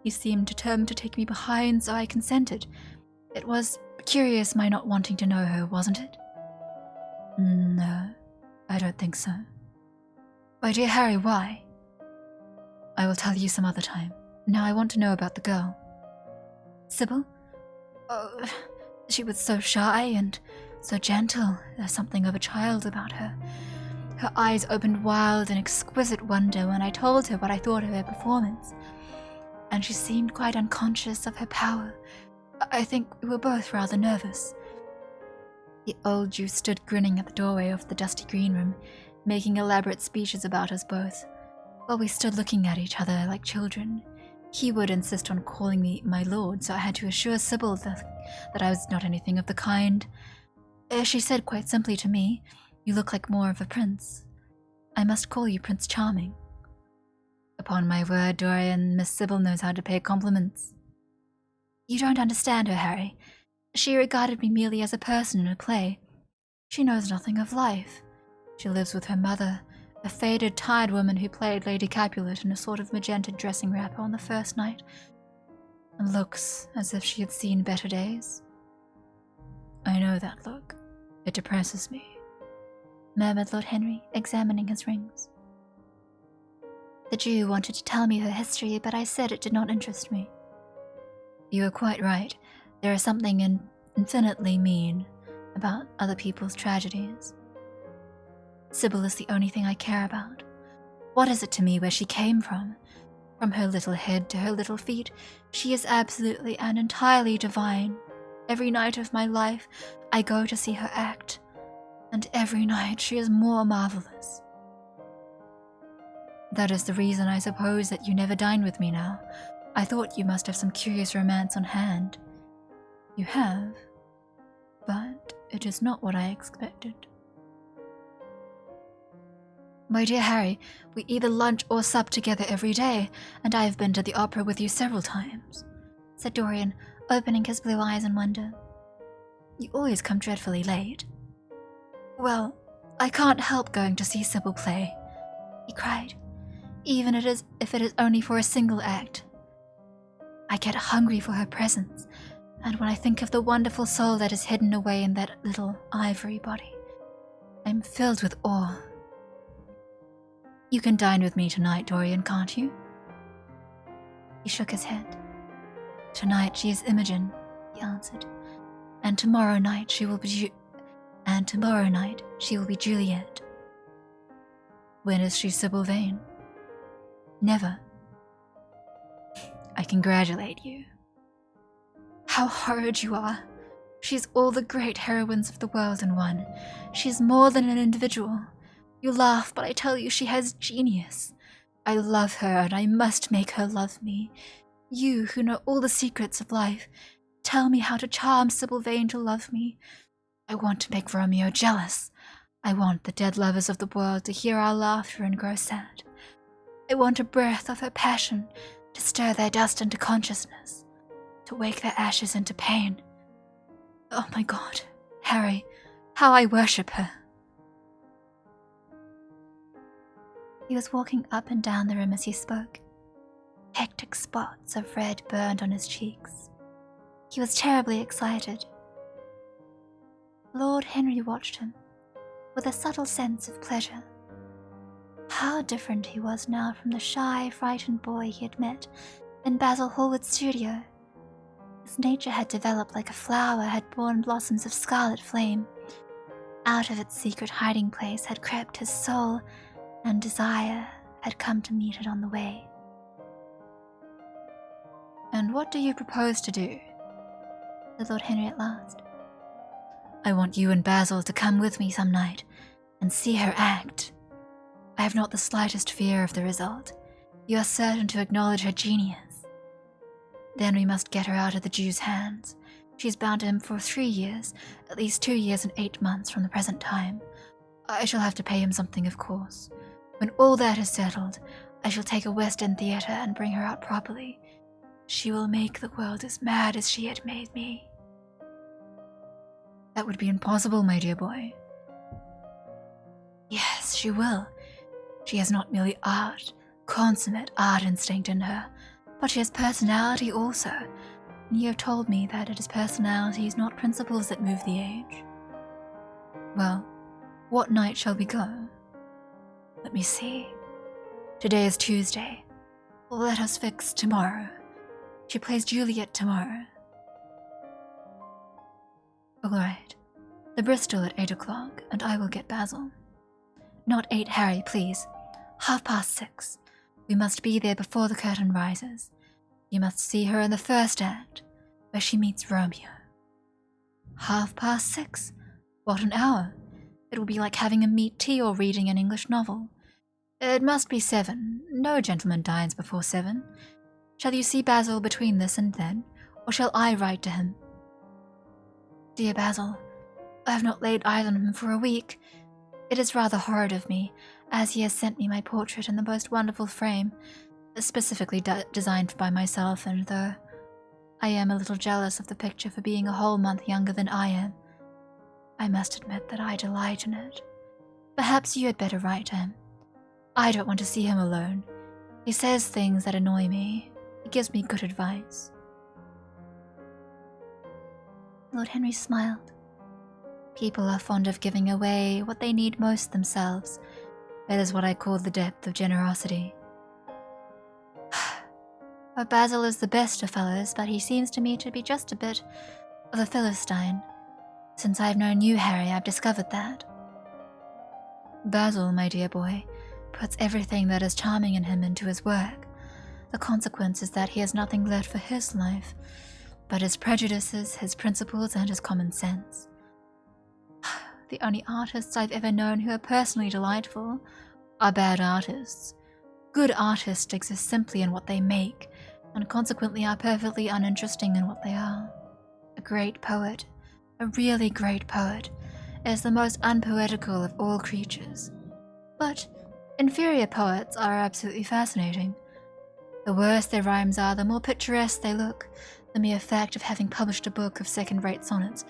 He seemed determined to take me behind, so I consented. It was curious my not wanting to know her, wasn't it? No, I don't think so. My dear Harry, why? I will tell you some other time. Now I want to know about the girl. Sybil? Oh, she was so shy and so gentle. There's something of a child about her. Her eyes opened wild in exquisite wonder when I told her what I thought of her performance, and she seemed quite unconscious of her power. I think we were both rather nervous. The old Jew stood grinning at the doorway of the dusty green room, making elaborate speeches about us both. While we stood looking at each other like children, he would insist on calling me my lord, so I had to assure Sybil that I was not anything of the kind. She said quite simply to me, "You look like more of a prince. I must call you Prince Charming." Upon my word, Dorian, Miss Sybil knows how to pay compliments. You don't understand her, Harry. She regarded me merely as a person in a play. She knows nothing of life. She lives with her mother, a faded, tired woman who played Lady Capulet in a sort of magenta dressing wrapper on the first night, and looks as if she had seen better days. I know that look. It depresses me, murmured Lord Henry, examining his rings. The Jew wanted to tell me her history, but I said it did not interest me. You are quite right. There is something infinitely mean about other people's tragedies. Sybil is the only thing I care about. What is it to me where she came from? From her little head to her little feet, she is absolutely and entirely divine. Every night of my life, I go to see her act, and every night she is more marvelous. That is the reason, I suppose, that you never dine with me now. I thought you must have some curious romance on hand. You have, but it is not what I expected. My dear Harry, we either lunch or sup together every day, and I have been to the opera with you several times, said Dorian, opening his blue eyes in wonder. You always come dreadfully late. Well, I can't help going to see Sybil play, he cried, even if it is only for a single act. I get hungry for her presence, and when I think of the wonderful soul that is hidden away in that little ivory body, I am filled with awe. You can dine with me tonight, Dorian, can't you? He shook his head. Tonight she is Imogen, he answered, and tomorrow night she will be Juliet. When is she Sybil Vane? Never. I congratulate you. How horrid you are. She's all the great heroines of the world in one. She's more than an individual. You laugh, but I tell you she has genius. I love her, and I must make her love me. You, who know all the secrets of life, tell me how to charm Sybil Vane to love me. I want to make Romeo jealous. I want the dead lovers of the world to hear our laughter and grow sad. I want a breath of her passion to stir their dust into consciousness, to wake their ashes into pain. Oh my God, Harry, how I worship her. He was walking up and down the room as he spoke. Hectic spots of red burned on his cheeks. He was terribly excited. Lord Henry watched him with a subtle sense of pleasure. How different he was now from the shy, frightened boy he had met in Basil Hallward's studio. His nature had developed like a flower had borne blossoms of scarlet flame. Out of its secret hiding place had crept his soul, and desire had come to meet it on the way. "And what do you propose to do?" said Lord Henry at last. "I want you and Basil to come with me some night and see her act. I have not the slightest fear of the result. You are certain to acknowledge her genius. Then we must get her out of the Jew's hands. She is bound to him for 3 years, at least 2 years and 8 months from the present time. I shall have to pay him something, of course. When all that is settled, I shall take a West End theatre and bring her out properly. She will make the world as mad as she had made me." "That would be impossible, my dear boy." "Yes, she will. She has not merely consummate art instinct in her, but she has personality also, and you have told me that it is personalities, not principles, that move the age. Well, what night shall we go? Let me see. Today is Tuesday. Let us fix tomorrow. She plays Juliet tomorrow." "All right. The Bristol at 8 o'clock, and I will get Basil." "Not 8, Harry, please. 6:30. We must be there before the curtain rises. You must see her in the first act, where she meets Romeo." 6:30? What an hour! It will be like having a meat tea or reading an English novel. It must be 7. No gentleman dines before 7. Shall you see Basil between this and then, or shall I write to him?" "Dear Basil, I have not laid eyes on him for a week. It is rather horrid of me, as he has sent me my portrait in the most wonderful frame, specifically designed by myself, and though I am a little jealous of the picture for being a whole month younger than I am, I must admit that I delight in it. Perhaps you had better write to him. I don't want to see him alone. He says things that annoy me. He gives me good advice." Lord Henry smiled. People are fond of giving away what they need most themselves. That is what I call the depth of generosity. Well, Basil is the best of fellows, but he seems to me to be just a bit of a Philistine. Since I've known you, Harry, I've discovered that. Basil, my dear boy, puts everything that is charming in him into his work. The consequence is that he has nothing left for his life, but his prejudices, his principles, and his common sense. The only artists I've ever known who are personally delightful are bad artists. Good artists exist simply in what they make, and consequently are perfectly uninteresting in what they are. A great poet, a really great poet, is the most unpoetical of all creatures. But inferior poets are absolutely fascinating. The worse their rhymes are, the more picturesque they look. The mere fact of having published a book of second-rate sonnets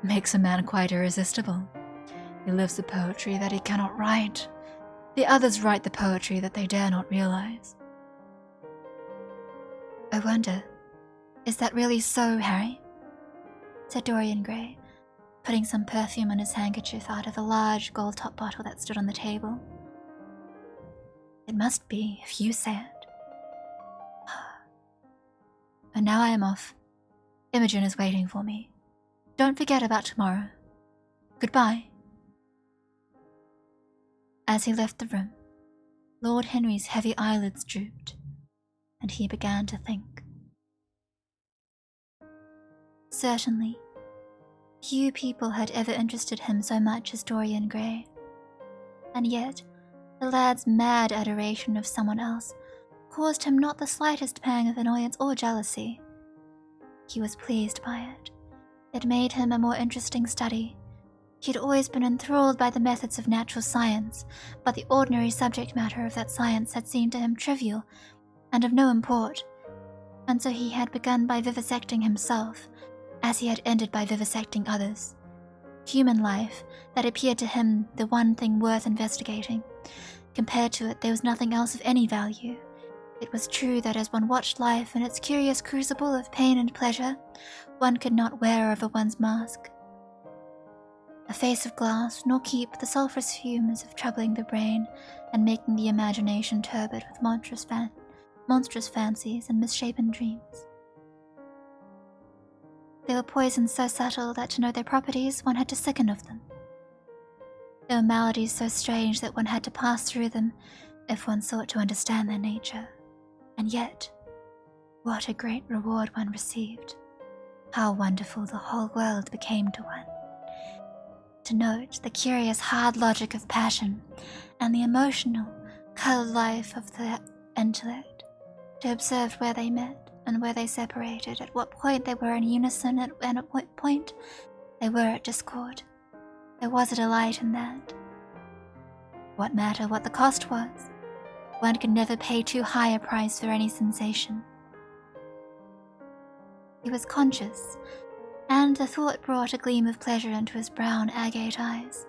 makes a man quite irresistible. He lives the poetry that he cannot write. The others write the poetry that they dare not realize. I wonder, is that really so, Harry? Said Dorian Gray, putting some perfume on his handkerchief out of a large gold-top bottle that stood on the table. It must be, if you say it. And now I am off. Imogen is waiting for me. Don't forget about tomorrow. Goodbye. As he left the room, Lord Henry's heavy eyelids drooped, and he began to think. Certainly, few people had ever interested him so much as Dorian Gray, and yet the lad's mad adoration of someone else caused him not the slightest pang of annoyance or jealousy. He was pleased by it. It made him a more interesting study. He had always been enthralled by the methods of natural science, but the ordinary subject matter of that science had seemed to him trivial and of no import, and so he had begun by vivisecting himself, as he had ended by vivisecting others. Human life, that appeared to him the one thing worth investigating. Compared to it, there was nothing else of any value. It was true that as one watched life in its curious crucible of pain and pleasure, one could not wear over one's mask a face of glass, nor keep the sulphurous fumes of troubling the brain and making the imagination turbid with monstrous fancies and misshapen dreams. They were poisons so subtle that to know their properties one had to sicken of them. They were maladies so strange that one had to pass through them if one sought to understand their nature. And yet, what a great reward one received. How wonderful the whole world became to one. To note the curious hard logic of passion and the emotional, colored life of the intellect. To observe where they met and where they separated, at what point they were in unison and at what point they were at discord. There was a delight in that. What matter what the cost was? One could never pay too high a price for any sensation. He was conscious, and the thought brought a gleam of pleasure into his brown agate eyes,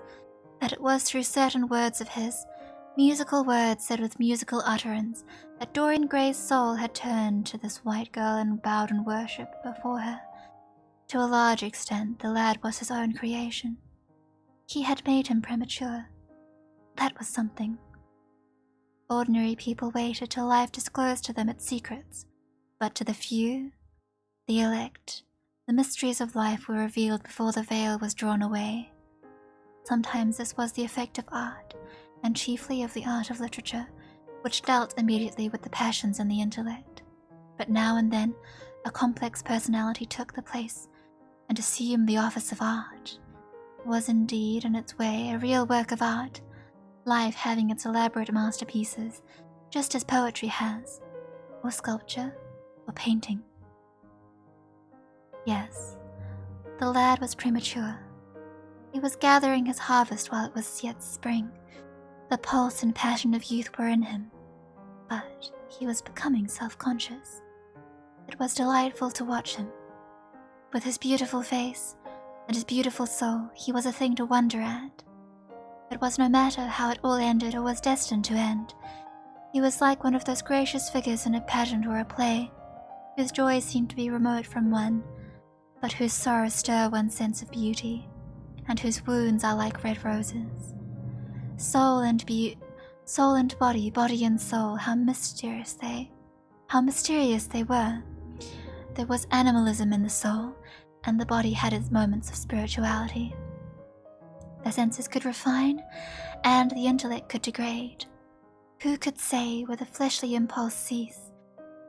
that it was through certain words of his, musical words said with musical utterance, that Dorian Gray's soul had turned to this white girl and bowed in worship before her. To a large extent, the lad was his own creation. He had made him premature. That was something. Ordinary people waited till life disclosed to them its secrets, but to the few, the elect, the mysteries of life were revealed before the veil was drawn away. Sometimes this was the effect of art, and chiefly of the art of literature, which dealt immediately with the passions and the intellect. But now and then a complex personality took the place and assumed the office of art. It was indeed, in its way, a real work of art, life having its elaborate masterpieces, just as poetry has, or sculpture, or painting. Yes, the lad was premature. He was gathering his harvest while it was yet spring. The pulse and passion of youth were in him, but he was becoming self-conscious. It was delightful to watch him. With his beautiful face and his beautiful soul, he was a thing to wonder at. It was no matter how it all ended or was destined to end. He was like one of those gracious figures in a pageant or a play, whose joys seem to be remote from one, but whose sorrows stir one's sense of beauty, and whose wounds are like red roses. Soul and body, body and soul, how mysterious they were. There was animalism in the soul, and the body had its moments of spirituality. The senses could refine, and the intellect could degrade. Who could say where the fleshly impulse ceased,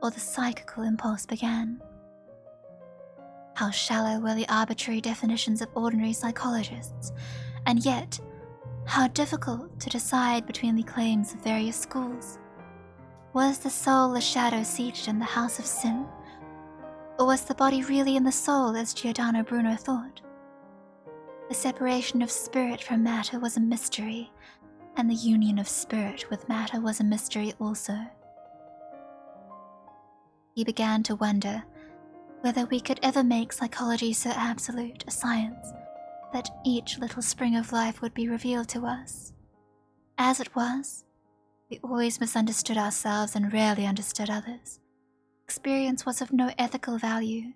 or the psychical impulse began? How shallow were the arbitrary definitions of ordinary psychologists, and yet how difficult to decide between the claims of various schools. Was the soul a shadow seated in the house of sin, or was the body really in the soul as Giordano Bruno thought? The separation of spirit from matter was a mystery, and the union of spirit with matter was a mystery also. He began to wonder whether we could ever make psychology so absolute a science that each little spring of life would be revealed to us. As it was, we always misunderstood ourselves and rarely understood others. Experience was of no ethical value.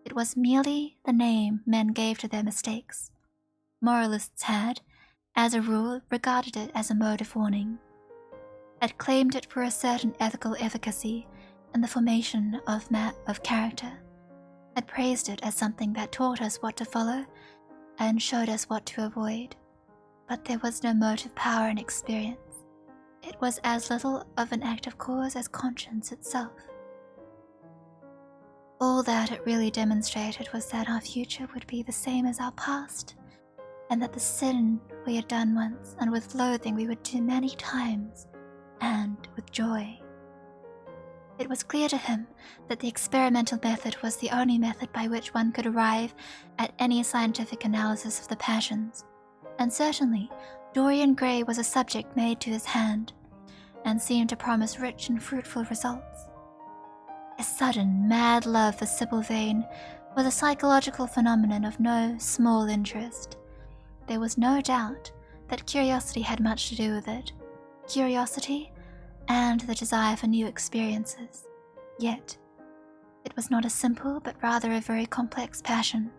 It was merely the name men gave to their mistakes. Moralists had, as a rule, regarded it as a mode of warning, had claimed it for a certain ethical efficacy in the formation of character, had praised it as something that taught us what to follow and showed us what to avoid. But there was no motive power in experience. It was as little of an active cause as conscience itself. All that it really demonstrated was that our future would be the same as our past, and that the sin we had done once and with loathing we would do many times, and with joy. It was clear to him that the experimental method was the only method by which one could arrive at any scientific analysis of the passions, and certainly Dorian Gray was a subject made to his hand, and seemed to promise rich and fruitful results. His sudden, mad love for Sybil Vane was a psychological phenomenon of no small interest. There was no doubt that curiosity had much to do with it. Curiosity and the desire for new experiences. Yet, it was not a simple but rather a very complex passion.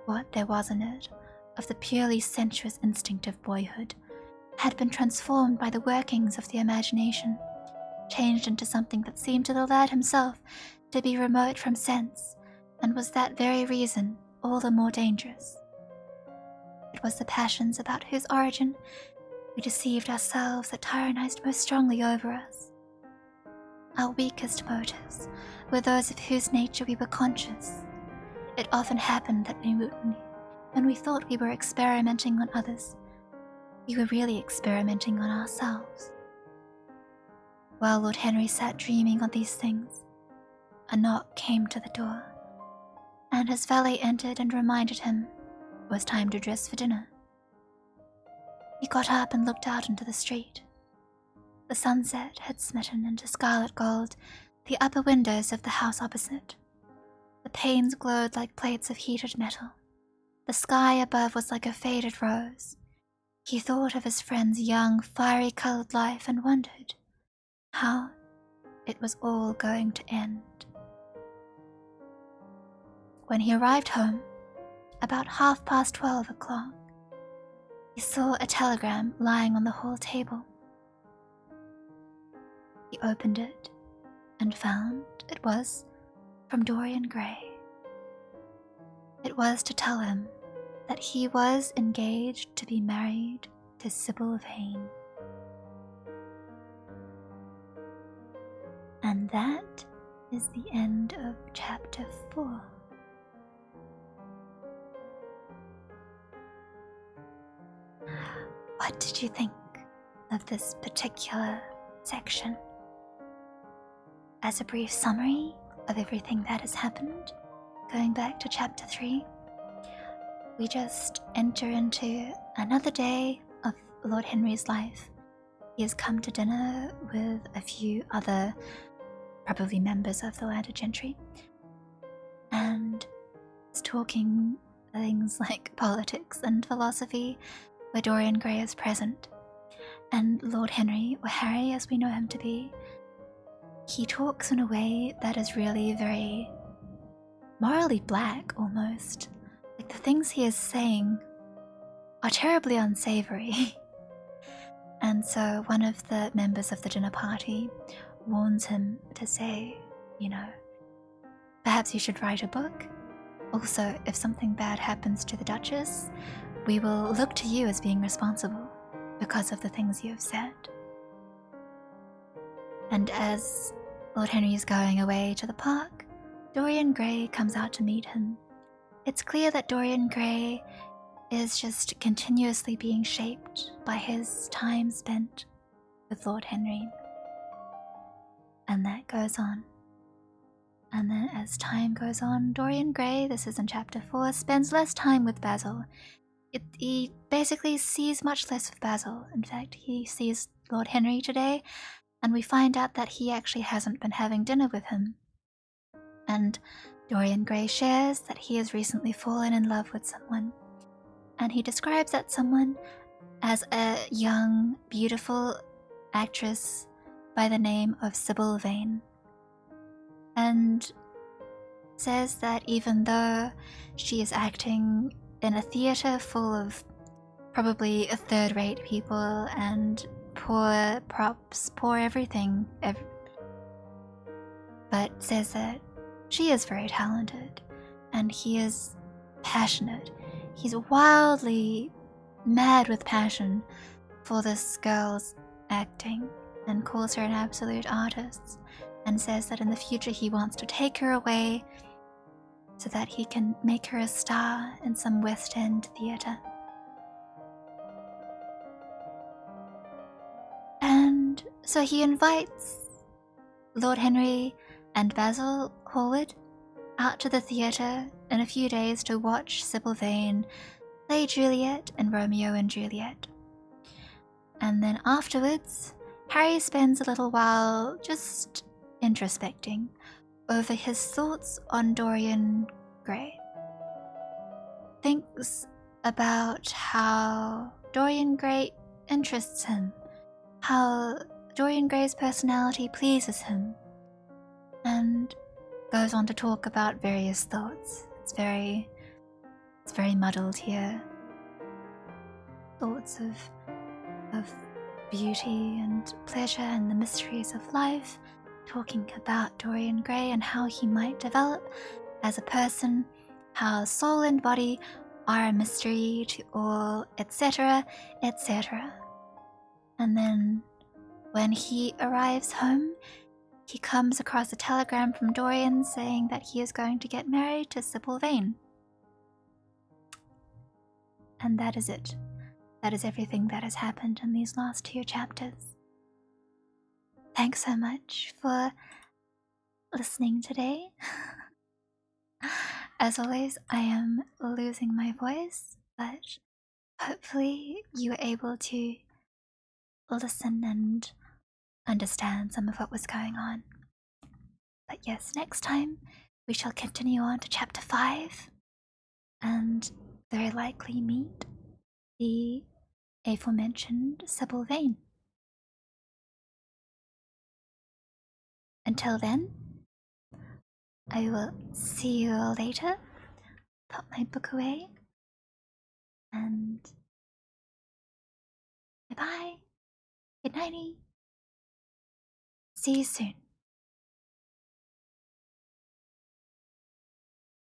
What there was in it, of the purely sensuous instinct of boyhood, had been transformed by the workings of the imagination, changed into something that seemed to the lad himself to be remote from sense, and was that very reason all the more dangerous. It was the passions about whose origin we deceived ourselves that tyrannized most strongly over us. Our weakest motives were those of whose nature we were conscious. It often happened that when we thought we were experimenting on others, we were really experimenting on ourselves. While Lord Henry sat dreaming on these things, a knock came to the door, and his valet entered and reminded him it was time to dress for dinner. He got up and looked out into the street. The sunset had smitten into scarlet gold the upper windows of the house opposite. The panes glowed like plates of heated metal. The sky above was like a faded rose. He thought of his friend's young, fiery-colored life and wondered how it was all going to end. When he arrived home, about 12:30, he saw a telegram lying on the hall table. He opened it and found it was from Dorian Gray. It was to tell him that he was engaged to be married to Sybil Vane. And that is the end of chapter 4. What did you think of this particular section? As a brief summary of everything that has happened, going back to chapter 3, we just enter into another day of Lord Henry's life. He has come to dinner with a few other, probably members of the landed gentry, and is talking things like politics and philosophy, where Dorian Gray is present. And Lord Henry, or Harry as we know him to be, he talks in a way that is really very morally black almost. Like the things he is saying are terribly unsavory. And so one of the members of the dinner party warns him to say, perhaps you should write a book. Also, if something bad happens to the Duchess, we will look to you as being responsible because of the things you have said. And as Lord Henry is going away to the park, Dorian Gray comes out to meet him. It's clear that Dorian Gray is just continuously being shaped by his time spent with Lord Henry. And that goes on. And then as time goes on, Dorian Gray, this is in chapter 4, spends less time with Basil. He basically sees much less of Basil. In fact, he sees Lord Henry today, and we find out that he actually hasn't been having dinner with him. And Dorian Gray shares that he has recently fallen in love with someone, and he describes that someone as a young, beautiful actress by the name of Sybil Vane, and says that even though she is acting in a theatre full of probably third-rate people and poor props, poor everything, but says that she is very talented and he is passionate. He's wildly mad with passion for this girl's acting and calls her an absolute artist, and says that in the future he wants to take her away so that he can make her a star in some West End theatre. And so he invites Lord Henry and Basil Hallward out to the theatre in a few days to watch Sybil Vane play Juliet in Romeo and Juliet. And then afterwards, Harry spends a little while just introspecting over his thoughts on Dorian Gray. Thinks about how Dorian Gray interests him, how Dorian Gray's personality pleases him, and goes on to talk about various thoughts. It's very muddled here. Thoughts of beauty and pleasure and the mysteries of life, talking about Dorian Gray and how he might develop as a person, how soul and body are a mystery to all, etc., etc. And then when he arrives home, he comes across a telegram from Dorian saying that he is going to get married to Sybil Vane. And that is it. That is everything that has happened in these last 2 chapters. Thanks so much for listening today. As always, I am losing my voice, but hopefully you were able to listen and understand some of what was going on. But yes, next time we shall continue on to chapter 5 and very likely meet the aforementioned Sybil Vane. Until then, I will see you all later. Put my book away. And bye-bye. Good nighty. See you soon.